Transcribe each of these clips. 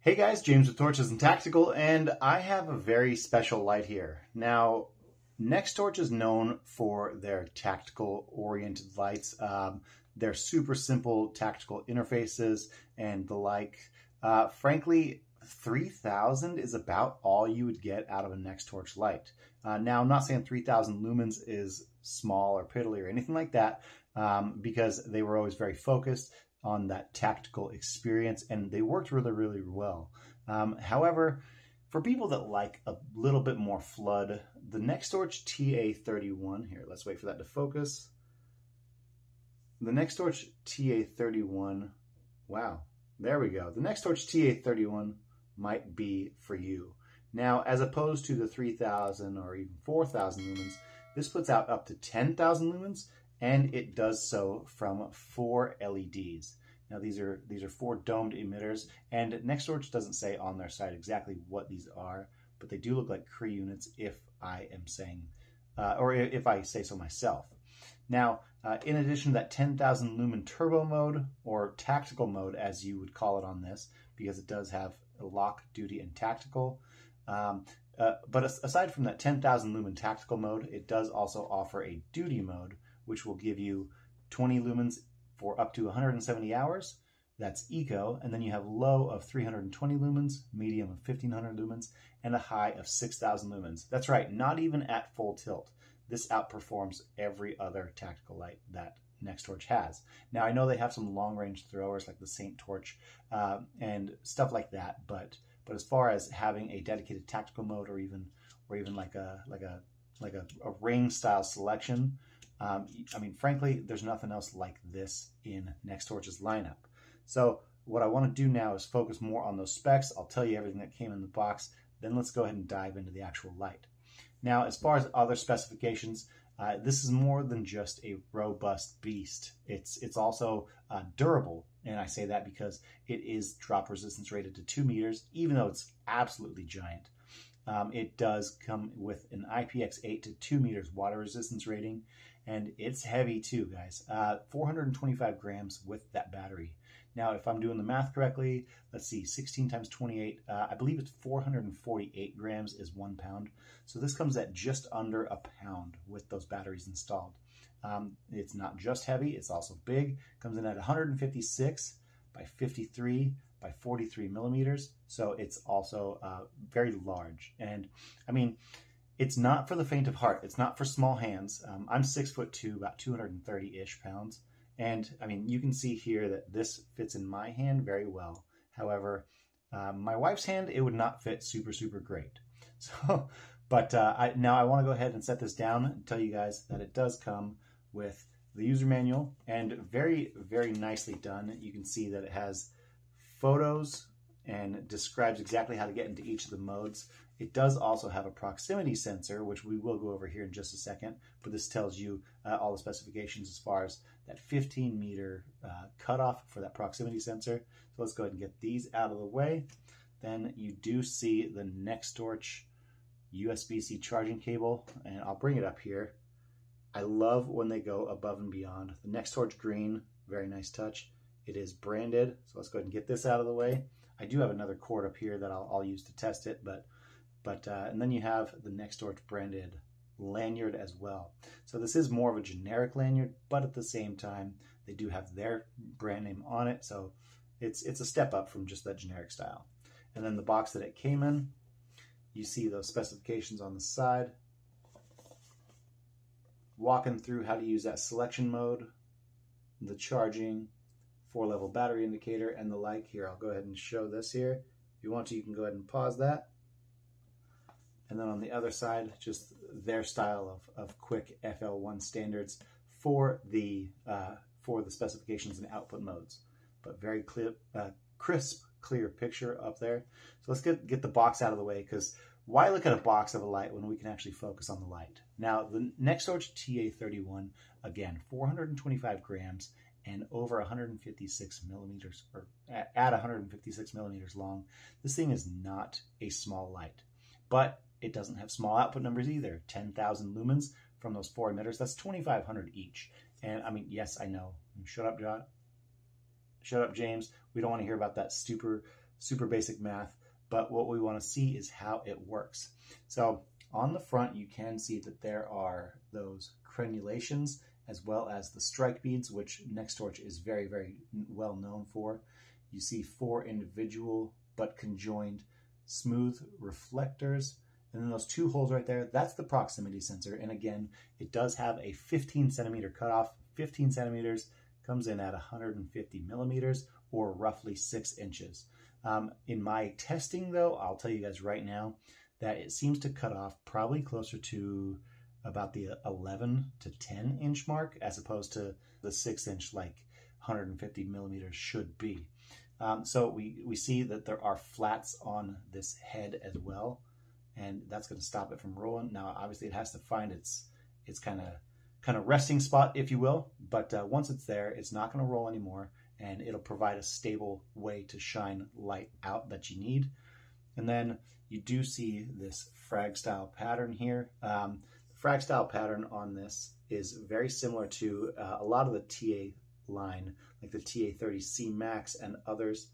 Hey guys, James with Torches and Tactical, and I have a very special light here. Now, NEXTORCH is known for their tactical-oriented lights. They're super simple tactical interfaces and the like. Frankly, 3000 is about all you would get out of a NEXTORCH light. Now, I'm not saying 3000 lumens is small or piddly or anything like that, because they were always very focused on that tactical experience, and they worked really, really well. However, for people that like a little bit more flood, the NEXTORCH TA31, here, let's wait for that to focus. The NEXTORCH TA31, wow, there we go. The NEXTORCH TA31 might be for you. Now, as opposed to the 3000 or even 4000 lumens, this puts out up to 10,000 lumens, and it does so from 4 LEDs. Now these are 4 domed emitters, and NEXTORCH doesn't say on their site exactly what these are, but they do look like Cree units if I am saying, or if I say so myself. Now, in addition to that 10,000 lumen turbo mode, or tactical mode as you would call it on this, because it does have a lock, duty, and tactical, but aside from that 10,000 lumen tactical mode, it does also offer a duty mode, which will give you 20 lumens for up to 170 hours. That's eco. And then you have low of 320 lumens, medium of 1500 lumens, and a high of 6000 lumens. That's right, not even at full tilt. This outperforms every other tactical light that NEXTORCH has. Now, I know they have some long-range throwers like the Saint Torch and stuff like that, but as far as having a dedicated tactical mode, or even like a ring style selection, I mean, frankly, there's nothing else like this in NEXTORCH's lineup. So what I want to do now is focus more on those specs. I'll tell you everything that came in the box. Then let's go ahead and dive into the actual light. Now, as far as other specifications, this is more than just a robust beast. It's also durable, and I say that because it is drop resistance rated to 2 meters, even though it's absolutely giant. It does come with an IPX8 to 2 meters water resistance rating, and it's heavy too, guys. 425 grams with that battery. Now, if I'm doing the math correctly, let's see, 16 times 28, I believe it's 448 grams is 1 pound. So this comes at just under a pound with those batteries installed. It's not just heavy, it's also big. Comes in at 156 by 53 by 43 millimeters. So it's also very large. And I mean, it's not for the faint of heart. It's not for small hands. I'm 6'2", about 230-ish pounds. And I mean, you can see here that this fits in my hand very well. However, my wife's hand, it would not fit super, super great. So, but now I want to go ahead and set this down and tell you guys that it does come with the user manual, and very, very nicely done. You can see that it has photos and describes exactly how to get into each of the modes. It does also have a proximity sensor, which we will go over here in just a second, but this tells you all the specifications as far as that 15-meter cutoff for that proximity sensor. So let's go ahead and get these out of the way. Then you do see the NEXTORCH USB-C charging cable, and I'll bring it up here. I love when they go above and beyond. The NEXTORCH green, very nice touch. It is branded, so let's go ahead and get this out of the way. I do have another cord up here that I'll use to test it, and then you have the NEXTORCH branded lanyard as well. So this is more of a generic lanyard, but at the same time, they do have their brand name on it, so it's a step up from just that generic style. And then the box that it came in, you see those specifications on the side, walking through how to use that selection mode, the charging, 4-level battery indicator, and the like. Here, I'll go ahead and show this here. If you want to, you can go ahead and pause that. And then on the other side, just their style of quick FL1 standards for the specifications and output modes. But very clear, crisp, clear picture up there. So let's get the box out of the way, because why look at a box of a light when we can actually focus on the light? Now, the NEXTORCH TA31, again, 425 grams and over 156 millimeters, or at 156 millimeters long. This thing is not a small light, but it doesn't have small output numbers either. 10,000 lumens from those 4 emitters, that's 2,500 each. And I mean, yes, I know. Shut up, John. Shut up, James. We don't want to hear about that super super basic math, but what we want to see is how it works. So on the front, you can see that there are those crenulations as well as the strike beads, which NEXTORCH is very, very well known for. You see 4 individual but conjoined smooth reflectors. And then those 2 holes right there, that's the proximity sensor. And again, it does have a 15 centimeter cutoff. 15 centimeters comes in at 150 millimeters, or roughly 6 inches. In my testing though, I'll tell you guys right now that it seems to cut off probably closer to about the 11 to 10 inch mark, as opposed to the 6 inch like 150 millimeters should be. So we see that there are flats on this head as well, and that's going to stop it from rolling. Now, obviously, it has to find its kind of resting spot, if you will. But once it's there, it's not going to roll anymore, and it'll provide a stable way to shine light out that you need. And then you do see this frag style pattern here. The frag style pattern on this is very similar to a lot of the TA line, like the TA30C Max and others.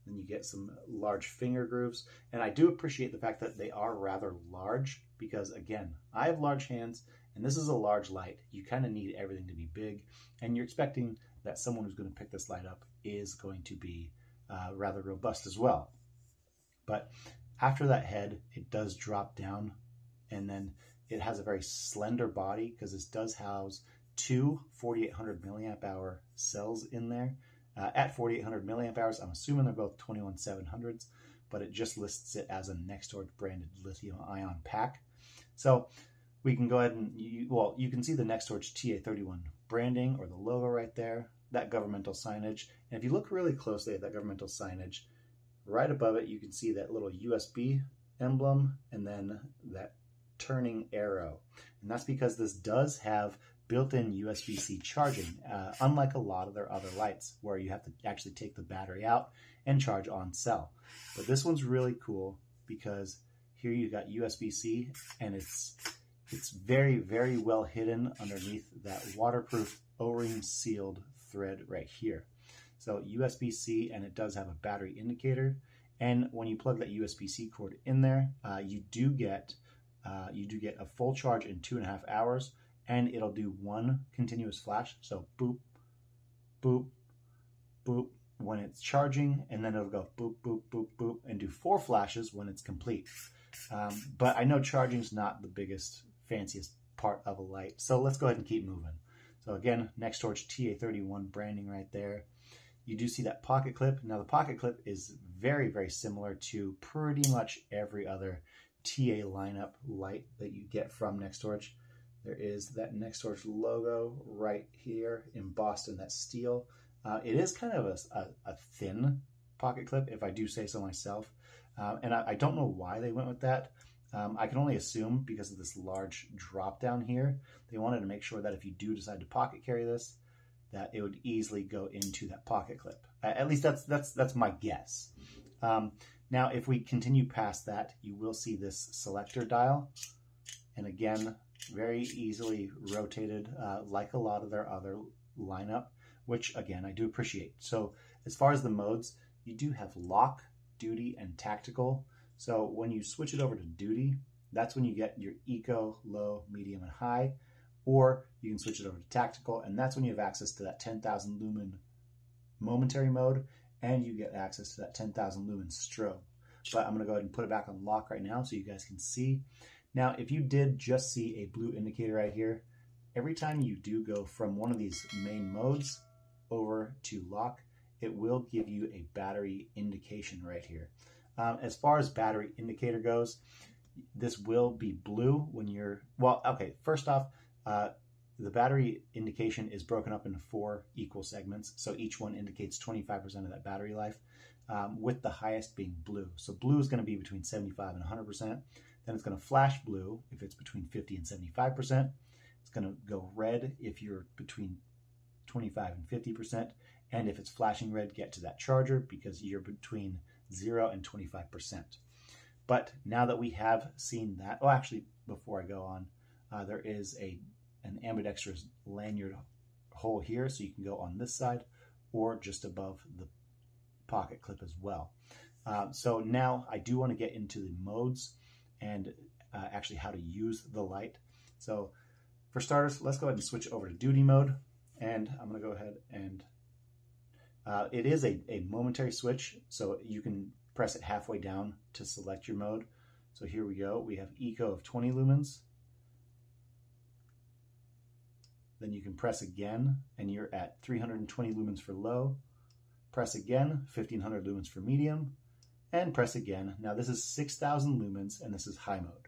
Then you get some large finger grooves. And I do appreciate the fact that they are rather large because, again, I have large hands and this is a large light. You kind of need everything to be big, and you're expecting that someone who's going to pick this light up is going to be rather robust as well. But after that head, it does drop down, and then it has a very slender body because this does house 2 4800 milliamp hour cells in there. At 4800 milliamp hours, I'm assuming they're both 21700s, but it just lists it as a NEXTORCH branded lithium ion pack. So we can go ahead and, you can see the NEXTORCH TA31 branding or the logo right there, that governmental signage. And if you look really closely at that governmental signage, right above it, you can see that little USB emblem and then that turning arrow. And that's because this does have built-in USB-C charging, unlike a lot of their other lights where you have to actually take the battery out and charge on cell. But this one's really cool because here you got USB-C, and it's very, very well hidden underneath that waterproof O-ring sealed thread right here. So USB-C, and it does have a battery indicator. And when you plug that USB-C cord in there, you do get a full charge in 2.5 hours, and it'll do 1 continuous flash. So boop, boop, boop when it's charging, and then it'll go boop, boop, boop, boop, and do 4 flashes when it's complete. But I know charging's not the biggest, fanciest part of a light. So let's go ahead and keep moving. So again, NEXTORCH TA31 branding right there. You do see that pocket clip. Now the pocket clip is very, very similar to pretty much every other TA lineup light that you get from NEXTORCH. There is that NEXTORCH logo right here embossed in that steel. It is kind of a thin pocket clip, if I do say so myself. And I don't know why they went with that. I can only assume because of this large drop down here, they wanted to make sure that if you do decide to pocket carry this, that it would easily go into that pocket clip. At least that's my guess. Now, if we continue past that, you will see this selector dial. And again, very easily rotated like a lot of their other lineup, which again, I do appreciate. So as far as the modes, you do have lock, duty, and tactical. So when you switch it over to duty, that's when you get your eco, low, medium, and high. Or you can switch it over to tactical, and that's when you have access to that 10,000 lumen momentary mode, and you get access to that 10,000 lumen strobe. But I'm going to go ahead and put it back on lock right now so you guys can see. Now, if you did just see a blue indicator right here, every time you do go from one of these main modes over to lock, it will give you a battery indication right here. As far as battery indicator goes, this will be blue when you're, well, okay, first off, the battery indication is broken up into 4 equal segments. So each one indicates 25% of that battery life, with the highest being blue. So blue is going to be between 75 and 100%. Then it's going to flash blue if it's between 50 and 75%. It's going to go red if you're between 25 and 50%. And if it's flashing red, get to that charger because you're between 0 and 25%. But now that we have seen that, oh, actually, before I go on, there is an ambidextrous lanyard hole here, so you can go on this side or just above the pocket clip as well. So now I do want to get into the modes and actually how to use the light. So for starters, let's go ahead and switch over to duty mode. And I'm going to go ahead and it is a momentary switch, so you can press it halfway down to select your mode. So here we go. We have eco of 20 lumens. Then you can press again, and you're at 320 lumens for low. Press again, 1500 lumens for medium, and press again. Now this is 6000 lumens, and this is high mode.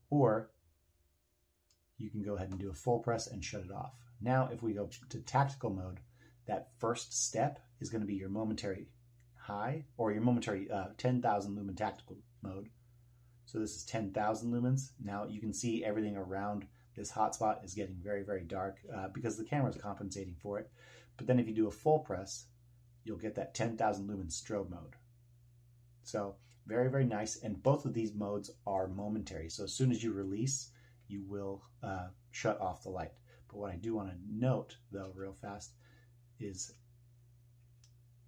Or you can go ahead and do a full press and shut it off. Now if we go to tactical mode, that first step is going to be your momentary high, or your momentary 10,000 lumen tactical mode. So this is 10,000 lumens. Now you can see everything around this hotspot is getting very, very dark because the camera is compensating for it. But then if you do a full press, you'll get that 10,000 lumen strobe mode. So very, very nice. And both of these modes are momentary. So as soon as you release, you will shut off the light. But what I do want to note, though, real fast, is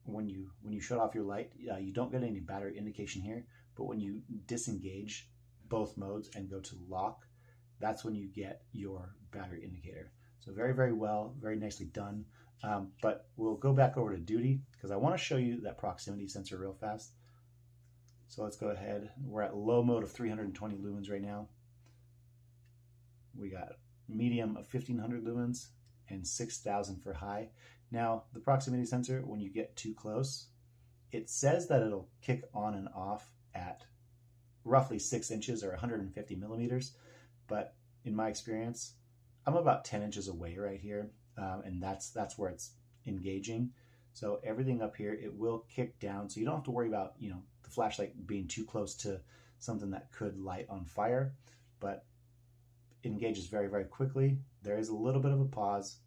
when you shut off your light, you don't get any battery indication here. But when you disengage both modes and go to lock, that's when you get your battery indicator. So very, very well, very nicely done. But we'll go back over to duty because I want to show you that proximity sensor real fast. So let's go ahead. We're at low mode of 320 lumens right now. We got medium of 1500 lumens and 6000 for high. Now the proximity sensor, when you get too close, it says that it'll kick on and off at roughly 6 inches or 150 millimeters. But in my experience, I'm about 10 inches away right here, and that's where it's engaging. So everything up here, it will kick down, so you don't have to worry about the flashlight being too close to something that could light on fire. But it engages very, very quickly. There is a little bit of a pause,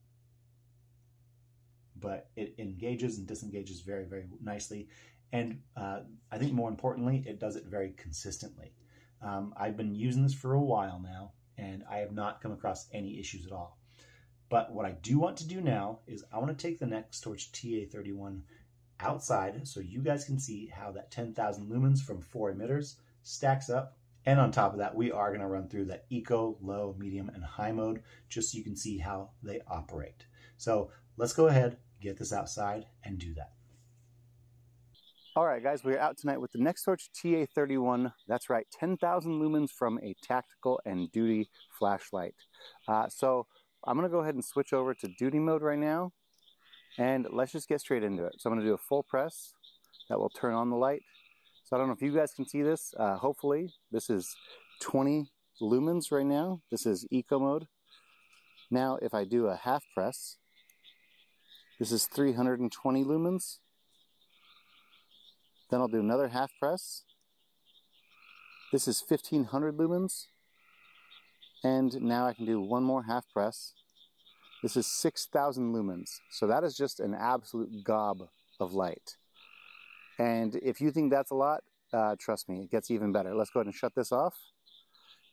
but it engages and disengages very, very nicely. And I think more importantly, it does it very consistently. I've been using this for a while now, and I have not come across any issues at all. But what I do want to do now is I want to take the NEXTORCH TA31 outside so you guys can see how that 10,000 lumens from 4 emitters stacks up. And on top of that, we are going to run through that eco, low, medium, and high mode just so you can see how they operate. So let's go ahead, get this outside, and do that. All right, guys, we're out tonight with the NEXTORCH TA31. That's right, 10,000 lumens from a tactical and duty flashlight. So I'm going to go ahead and switch over to duty mode right now, and let's just get straight into it. So I'm going to do a full press. That will turn on the light. So I don't know if you guys can see this. Hopefully, this is 20 lumens right now. This is eco mode. Now, if I do a half press, this is 320 lumens. Then I'll do another half press. This is 1500 lumens. And now I can do one more half press. This is 6000 lumens. So that is just an absolute gob of light. And if you think that's a lot, trust me, it gets even better. Let's go ahead and shut this off.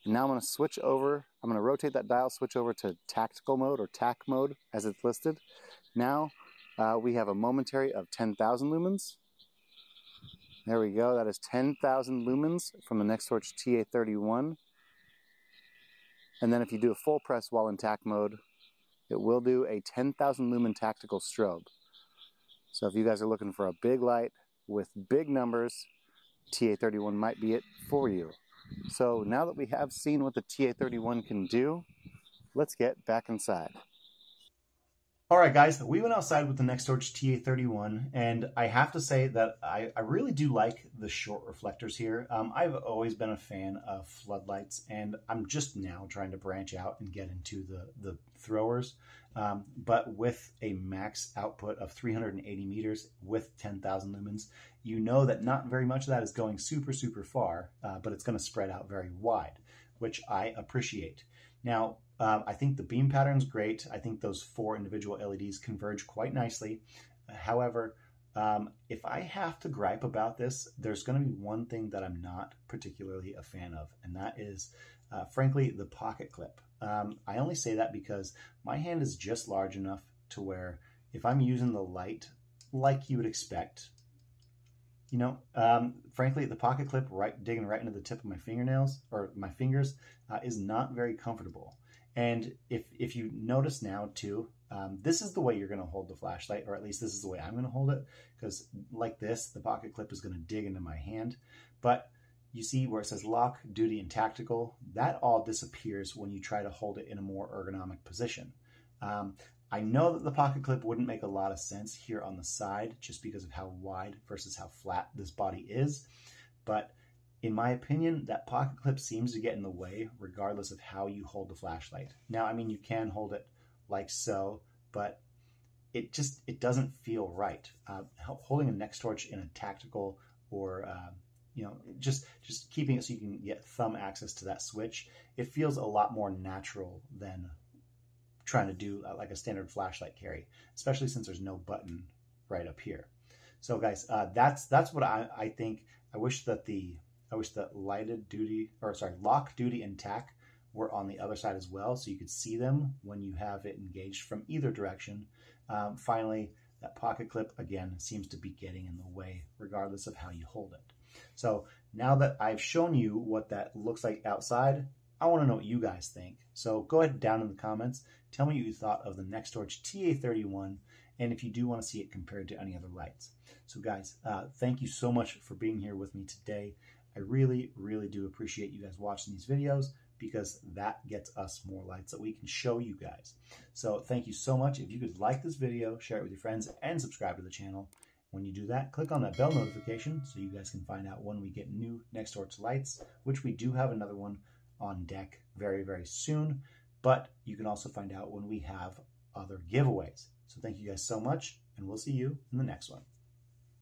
And now I'm going to switch over. I'm going to rotate that dial, switch over to tactical mode or TAC mode as it's listed. Now we have a momentary of 10,000 lumens. There we go. That is 10,000 lumens from the NEXTORCH TA31. And then if you do a full press while in TAC mode, it will do a 10,000 lumen tactical strobe. So if you guys are looking for a big light with big numbers, TA31 might be it for you. So now that we have seen what the TA31 can do, let's get back inside. All right, guys, we went outside with the NEXTORCH TA31, and I have to say that I really do like the short reflectors here. I've always been a fan of floodlights, and I'm just now trying to branch out and get into the throwers. But with a max output of 380 meters with 10,000 lumens, you know that not very much of that is going super, super far, but it's going to spread out very wide, which I appreciate. Now, I think the beam pattern's great. I think those 4 individual LEDs converge quite nicely. However, if I have to gripe about this, there's going to be one thing that I'm not particularly a fan of, and that is, frankly, the pocket clip. I only say that because my hand is just large enough to where if I'm using the light like you would expect, Frankly, the pocket clip digging right into the tip of my fingernails or my fingers is not very comfortable. And if you notice now too, this is the way you're going to hold the flashlight, or at least this is the way I'm going to hold it, because like this, the pocket clip is going to dig into my hand. But you see where it says lock, duty, and tactical, that all disappears when you try to hold it in a more ergonomic position. I know that the pocket clip wouldn't make a lot of sense here on the side just because of how wide versus how flat this body is, but in my opinion, that pocket clip seems to get in the way regardless of how you hold the flashlight. Now, I mean, you can hold it like so, but it doesn't feel right. Holding a NEXTORCH in a tactical or just keeping it so you can get thumb access to that switch, it feels a lot more natural than trying to do like a standard flashlight carry, especially since there's no button right up here. So guys, that's what I think. I wish that lock, duty, and tack were on the other side as well, so you could see them when you have it engaged from either direction. Finally, that pocket clip, again, seems to be getting in the way regardless of how you hold it. So now that I've shown you what that looks like outside, I want to know what you guys think. So go ahead down in the comments, tell me what you thought of the NEXTORCH TA31, and if you do want to see it compared to any other lights. So guys, thank you so much for being here with me today. I really, really do appreciate you guys watching these videos, because that gets us more lights that we can show you guys. So thank you so much. If you could like this video, share it with your friends, and subscribe to the channel. When you do that, click on that bell notification so you guys can find out when we get new NEXTORCH lights, which we do have another one on deck very, very soon. But you can also find out when we have other giveaways. So thank you guys so much, and we'll see you in the next one.